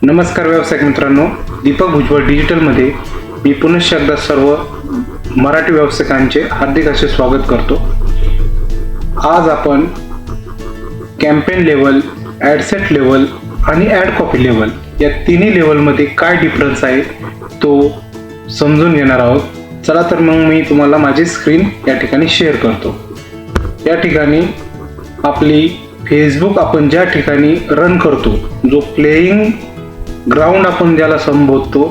नमस्कार व्यावसायिक मित्रांनो, दीपक भुजबळ डिजिटलमध्ये मी पुनश्च एकदा सर्व मराठी व्यावसायिकांचे हार्दिक असे स्वागत करतो. आज आपण कॅम्पेन लेवल, ॲडसेट लेवल आणि ॲड कॉपी लेवल या तिन्ही लेवलमध्ये काय डिफरन्स आहे तो समजून घेणार आहोत. चला तर मग मी तुम्हाला माझी स्क्रीन या ठिकाणी शेअर करतो. या ठिकाणी आपली फेसबुक आपण ज्या ठिकाणी रन करतो, जो प्लेइंग ग्राउंड आपण ज्याला संबोधतो,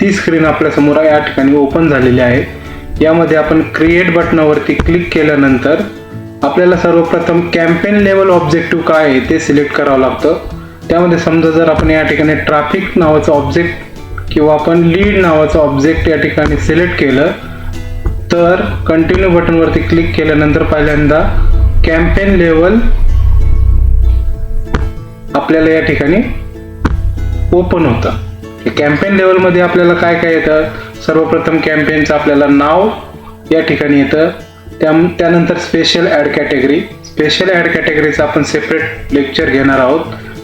ती स्क्रीन आपल्यासमोर या ठिकाणी ओपन झालेली आहे. यामध्ये आपण क्रिएट बटनावरती क्लिक केल्यानंतर आपल्याला सर्वप्रथम कॅम्पेन लेवल ऑब्जेक्टिव्ह काय आहे ते सिलेक्ट करावं लागतं. त्यामध्ये समजा जर आपण या ठिकाणी ट्रॅफिक नावाचं ऑब्जेक्ट किंवा आपण लीड नावाचं ऑब्जेक्ट या ठिकाणी सिलेक्ट केलं तर कंटिन्यू बटनवरती क्लिक केल्यानंतर पहिल्यांदा कॅम्पेन लेवल आपल्याला या ठिकाणी ओपन होतं. कॅम्पेन लेवलमध्ये आपल्याला काय काय येतं, सर्वप्रथम कॅम्पेनचं आपल्याला नाव या ठिकाणी येतं. त्यानंतर special ad category, special ad कॅटेगरीचं आपण सेपरेट लेक्चर घेणार आहोत.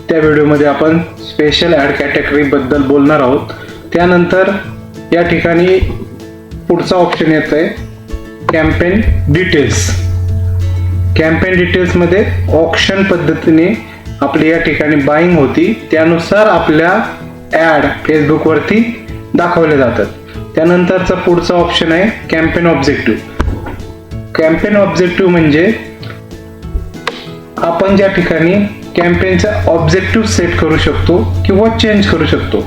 त्या व्हिडिओमध्ये आपण स्पेशल ॲड कॅटेगरीबद्दल बोलणार आहोत. त्यानंतर या ठिकाणी पुढचा ऑप्शन येतं आहे कॅम्पेन डिटेल्स. कॅम्पेन डिटेल्समध्ये ऑप्शन पद्धतीने आपली या ठिकाणी बाईंग होती, त्यानुसार आपल्या ॲड फेसबुकवरती दाखवले जातात. त्यानंतरचा पुढचा ऑप्शन आहे कॅम्पेन ऑब्जेक्टिव्ह. कॅम्पेन ऑब्जेक्टिव्ह म्हणजे आपण ज्या ठिकाणी कॅम्पेनचा ऑब्जेक्टिव्ह सेट करू शकतो किंवा चेंज करू शकतो.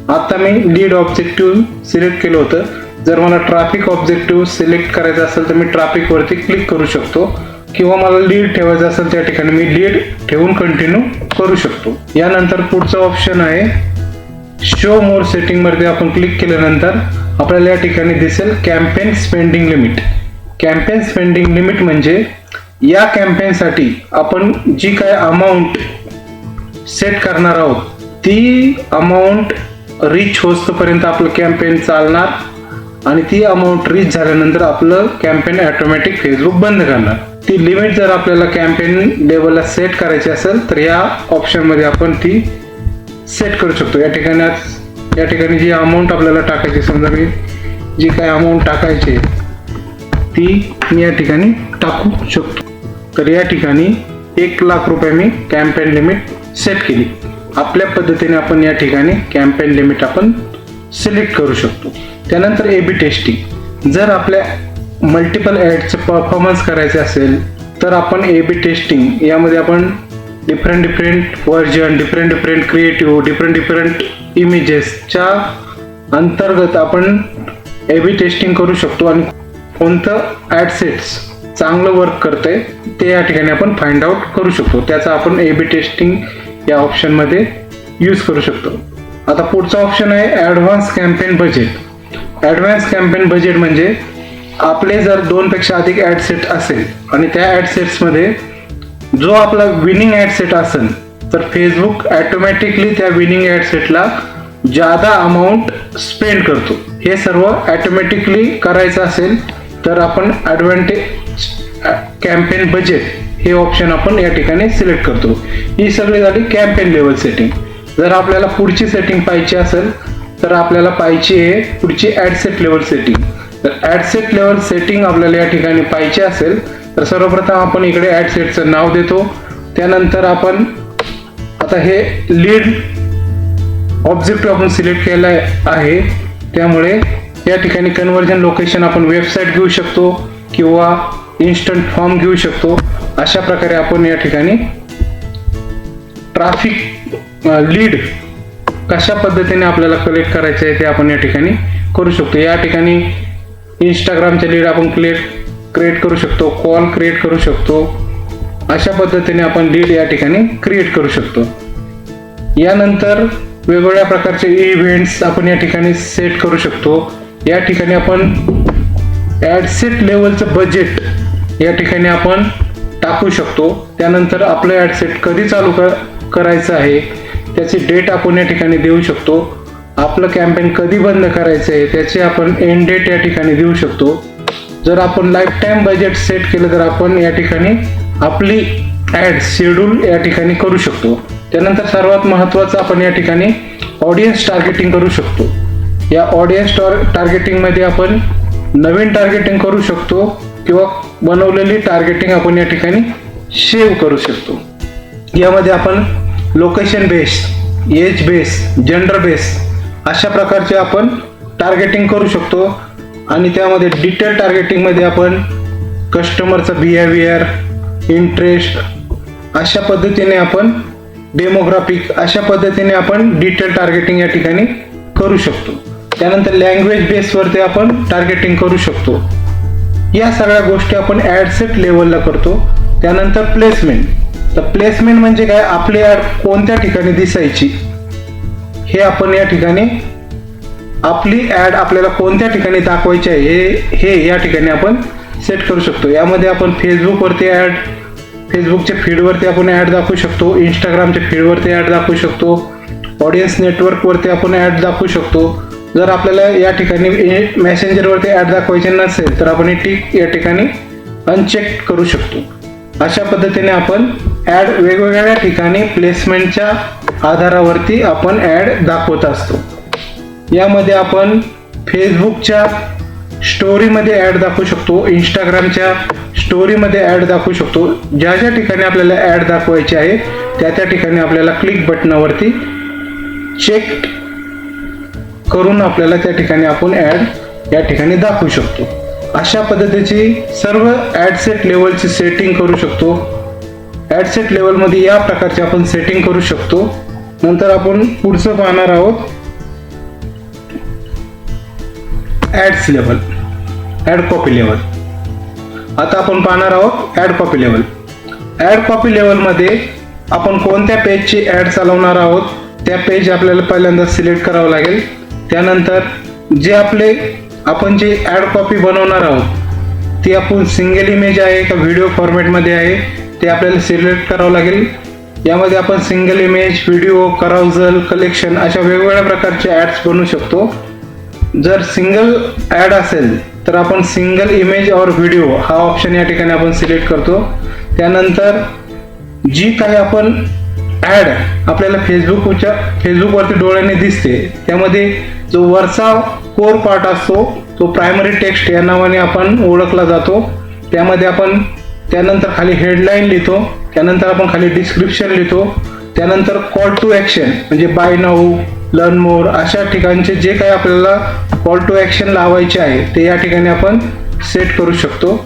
आता मी लीड ऑब्जेक्टिव्ह सिलेक्ट केलं होतं. जर मला ट्रॅफिक ऑब्जेक्टिव्ह सिलेक्ट करायचं असेल तर मी ट्रॅफिकवरती क्लिक करू शकतो किंवा मला लीड ठेवायचं असेल त्या ठिकाणी मी लीड ठेवून कंटिन्यू करू शकतो. यानंतर पुढचा ऑप्शन आहे शो मोर सेटिंगमध्ये आपण क्लिक केल्यानंतर आपल्याला या ठिकाणी दिसेल campaign spending limit. Campaign spending limit म्हणजे या कॅम्पेनसाठी आपण जी काय अमाऊंट सेट करणार आहोत ती अमाऊंट रीच होतपर्यंत आपलं कॅम्पेन चालणार आणि ती अमाऊंट रीच झाल्यानंतर आपलं कॅम्पेन ऑटोमॅटिक फेसबुक बंद करणार. ती लिमिट जर आपल्याला कॅम्पेन लेवलला सेट करायची असेल तर या ऑप्शनमध्ये आपण ती सेट करू शकतो. या ठिकाणी जी अमाऊंट आपल्याला टाकायची, समजा मी जी काय अमाऊंट टाकायची ती मी या ठिकाणी टाकू शकतो. तर या ठिकाणी 1,00,000 रुपये मी कॅम्पेन लिमिट सेट केली. आपल्या पद्धतीने आपण या ठिकाणी कॅम्पेन लिमिट आपण सिलेक्ट करू शकतो. त्यानंतर A/B टेस्टिंग. जर आपल्या मल्टिपल ॲडचं परफॉर्मन्स करायचे असेल तर आपण A/B टेस्टिंग यामध्ये आपण different version, different creative, different इमेजेसच्या अंतर्गत आपण A/B टेस्टिंग करू शकतो आणि कोणतं ॲडसेट्स चांगलं वर्क करतंय ते या ठिकाणी आपण फाइंड आउट करू शकतो. त्याचा आपण A/B टेस्टिंग या ऑप्शनमध्ये यूज करू शकतो. आता पुढचा ऑप्शन आहे advance campaign budget. Advance campaign budget म्हणजे आपले जर 2 पेक्षा अधिक ॲड सेट असेल आणि त्या ॲड सेट्समध्ये जो आपला विनिंग ॲड सेट असेल तर फेसबुक ॲटोमॅटिकली त्या विनिंग ॲड सेटला जादा अमाऊंट स्पेंड करतो. हे सर्व ॲटोमॅटिकली करायचं असेल तर आपण ॲडव्हान्टेज कॅम्पेन बजेट हे ऑप्शन आपण या ठिकाणी सिलेक्ट करतो. ही सगळी झाली कॅम्पेन लेवल सेटिंग. जर आपल्याला पुढची सेटिंग पाहिजे असेल तर आपल्याला पाहिजे आहे पुढची ॲडसेट लेवल सेटिंग. तर ॲडसेट लेवल सेटिंग आपल्याला या ठिकाणी पाहिजे असेल तर सर्वप्रथम आपण इकडे ॲडसेटचं नाव देतो. त्यानंतर आपण आता हे लीड ऑब्जेक्टिव्ह आपण सिलेक्ट केला आहे, त्यामुळे या ठिकाणी कन्वर्जन लोकेशन आपण वेबसाईट घेऊ शकतो किंवा इन्स्टंट फॉर्म घेऊ शकतो. अशा प्रकारे आपण या ठिकाणी ट्रॅफिक लीड कशा पद्धतीने आपल्याला कलेक्ट करायचं आहे ते आपण या ठिकाणी करू शकतो. या ठिकाणी इंस्टाग्रामचे लीड आपण क्रिएट करू शकतो, कॉल क्रिएट करू शकतो. अशा पद्धतीने आपण लीड या ठिकाणी क्रिएट करू शकतो. यानंतर वेगवेगळ्या प्रकारचे इव्हेंट्स आपण या ठिकाणी सेट करू शकतो. या ठिकाणी आपण ॲडसेट लेवलचं बजेट या ठिकाणी आपण टाकू शकतो. त्यानंतर आपलं ॲडसेट कधी चालू करायचं आहे त्याची डेट आपण या ठिकाणी देऊ शकतो. आपलं कॅम्पेन कधी बंद करायचं आहे त्याचे आपण एंड डेट या ठिकाणी देऊ शकतो. जर आपण लाईफ टाईम बजेट सेट केलं तर आपण या ठिकाणी आपली ॲड शेड्यूल या ठिकाणी करू शकतो. त्यानंतर सर्वात महत्त्वाचं आपण या ठिकाणी ऑडियन्स टार्गेटिंग करू शकतो. या ऑडियन्स टार्गेटिंगमध्ये आपण नवीन टार्गेटिंग करू शकतो किंवा बनवलेली टार्गेटिंग आपण या ठिकाणी सेव्ह करू शकतो. यामध्ये आपण location base, age base, gender base अशा प्रकारचे आपण टार्गेटिंग करू शकतो. आणि त्यामध्ये डिटेल टार्गेटिंगमध्ये आपण कस्टमरचं बिहेवियर, इंटरेस्ट अशा पद्धतीने आपण डेमोग्राफिक अशा पद्धतीने आपण डिटेल टार्गेटिंग या ठिकाणी करू शकतो. त्यानंतर लँग्वेज बेसवरती आपण टार्गेटिंग करू शकतो. या सगळ्या गोष्टी आपण ॲड सेट लेवलला करतो. त्यानंतर प्लेसमेंट. तर प्लेसमेंट म्हणजे काय, आपली ॲड कोणत्या ठिकाणी दिसायची हे आपण या ठिकाणी आपली ॲड आपल्याला कोणत्या ठिकाणी दाखवायची आहे हे या ठिकाणी आपण सेट करू शकतो. यामध्ये आपण फेसबुकवरती ॲड, फेसबुकच्या फीडवरती आपण ॲड दाखवू शकतो, इंस्टाग्रामच्या फीडवरती ॲड दाखवू शकतो, ऑडियन्स नेटवर्कवरती आपण ॲड दाखवू शकतो. जर आपल्याला या ठिकाणी मेसेंजरवरती ॲड दाखवायचे नसेल तर आपण ही टिक या ठिकाणी अनचेक करू शकतो. अशा पद्धतीने आपण ॲड वेगवेगळ्या ठिकाणी प्लेसमेंटच्या आधारावरती आपण ॲड दाखवत असतो. यामध्ये आपण फेसबुकच्या स्टोरीमध्ये ॲड दाखवू शकतो, इंस्टाग्रामच्या स्टोरीमध्ये ॲड दाखवू शकतो. ज्या ज्या ठिकाणी आपल्याला ॲड दाखवायची आहे त्या ठिकाणी आपल्याला क्लिक बटनावरती चेक करून आपल्याला त्या ठिकाणी आपण ॲड या ठिकाणी दाखवू शकतो. अशा पद्धतीची सर्व ॲड सेट लेवलची सेटिंग करू शकतो. ॲड सेट लेवलमध्ये या प्रकारचे आपण सेटिंग करू शकतो. नंतर आपण पुढचं पाहणार आहोत ads level, ad copy level. आता आपण पाहणार आहोत ad copy level. Ad copy लेवलमध्ये आपण कोणत्या पेजची ॲड चालवणार आहोत त्या पेज आपल्याला पहिल्यांदा सिलेक्ट करावं लागेल. त्यानंतर जे आपण जे ॲड कॉपी बनवणार आहोत ती आपण सिंगल इमेज आहे का व्हिडिओ फॉर्मॅटमध्ये आहे ते आपल्याला सिलेक्ट करावं लागेल. यामध्ये आपण सिंगल इमेज, व्हिडिओ, कराउजल, कलेक्शन अशा वेगवेगळ्या प्रकारचे ॲड्स बनवू शकतो. जर सिंगल ॲड असेल तर आपण सिंगल इमेज और व्हिडिओ हा ऑप्शन या ठिकाणी आपण सिलेक्ट करतो. त्यानंतर जी काही आपण ॲड आपल्याला फेसबुकवरती डोळ्याने दिसते त्यामध्ये जो वरचा कोर पार्ट असतो तो प्रायमरी टेक्स्ट या नावाने आपण ओळखला जातो. त्यामध्ये आपण त्यानंतर खाली हेडलाईन लिहितो, त्यानंतर आपण खाली डिस्क्रिप्शन लिहितो, त्यानंतर कॉल टू ॲक्शन म्हणजे बाय नाऊ, लर्न मोर अशा ठिकाणचे जे काही आपल्याला कॉल टू ॲक्शन लावायचे आहे ते या ठिकाणी आपण सेट करू शकतो.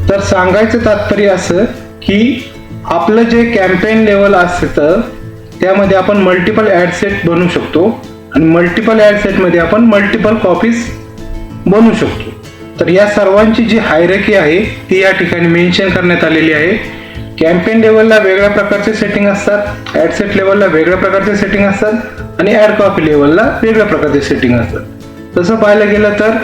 तर सांगायचं तात्पर्य असं की आपलं जे कॅम्पेन लेवल असतं त्यामध्ये आपण मल्टिपल ॲड सेट बनवू शकतो आणि मल्टिपल ॲड सेटमध्ये आपण मल्टिपल कॉपीज बनवू शकतो. तर या सर्वांची जी हायरार्की आहे ती या ठिकाणी मेन्शन करण्यात आलेली आहे. कॅम्पेन लेवलला वेगळ्या प्रकारचे सेटिंग असतात, ॲड सेट लेवलला वेगळ्या प्रकारचे सेटिंग असतात आणि ॲड कॉपी लेवलला वेगळ्या प्रकारचे सेटिंग असतात. तसं पाहायला गेलं तर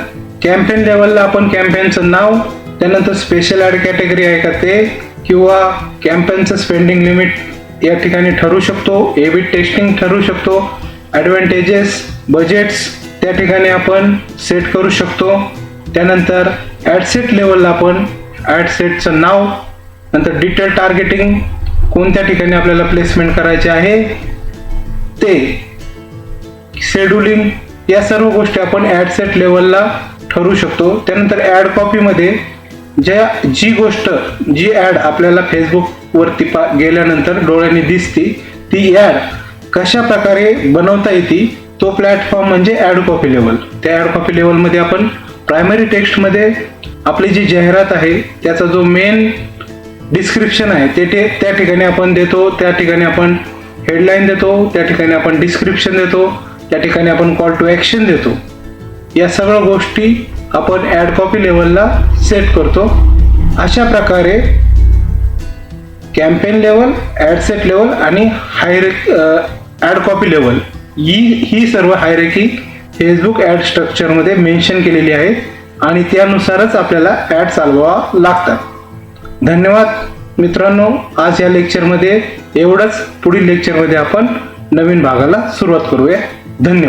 कॅम्पेन लेवलला आपण कॅम्पेनचं नाव, त्यानंतर स्पेशल ॲड कॅटेगरी आहे का ते, किंवा कॅम्पेनचं स्पेंडिंग लिमिट या ठिकाणी ठरवू शकतो, ए-बी टेस्टिंग ठरवू शकतो, ॲडव्हान्टेजेस, बजेट्स त्या ठिकाणी आपण सेट करू शकतो. त्यानंतर ॲड सेट लेवलला आपण ॲड सेटचं नाव, नंतर डिटेल टार्गेटिंग कोणत्या ठिकाणी आपल्याला प्लेसमेंट करायचे आहे ते, शेड्युलिंग या सर्व गोष्टी आपण ॲड सेट लेवलला ठरवू शकतो. त्यानंतर ॲड कॉपीमध्ये जी ॲड आपल्याला फेसबुकवरती गेल्यानंतर डोळ्यांनी दिसती ती ॲड कशा प्रकारे बनवता येते तो प्लॅटफॉर्म म्हणजे ॲड कॉपी लेवल. त्या ॲड कॉपी लेवलमध्ये आपण प्रायमरी टेक्स्टमध्ये आपली जी जाहिरात आहे त्याचा जो मेन डिस्क्रिप्शन आहे ते त्या ठिकाणी आपण देतो, त्या ठिकाणी आपण हेडलाईन देतो, त्या ठिकाणी आपण डिस्क्रिप्शन देतो, त्या ठिकाणी आपण कॉल टू ॲक्शन देतो. या सगळ्या गोष्टी आपण ॲड कॉपी लेवलला सेट करतो. अशा प्रकारे campaign level, ad set level आणि ॲड कॉपी लेवल ही सर्व हायरार्की फेसबुक ॲड स्ट्रक्चरमध्ये मेन्शन केलेली आहे आणि त्यानुसारच आपल्याला ॲड चालवावा लागतात. धन्यवाद मित्रांनो. आज या लेक्चरमध्ये एवढंच. पुढील लेक्चरमध्ये आपण नवीन भागाला सुरुवात करूया. धन्यवाद.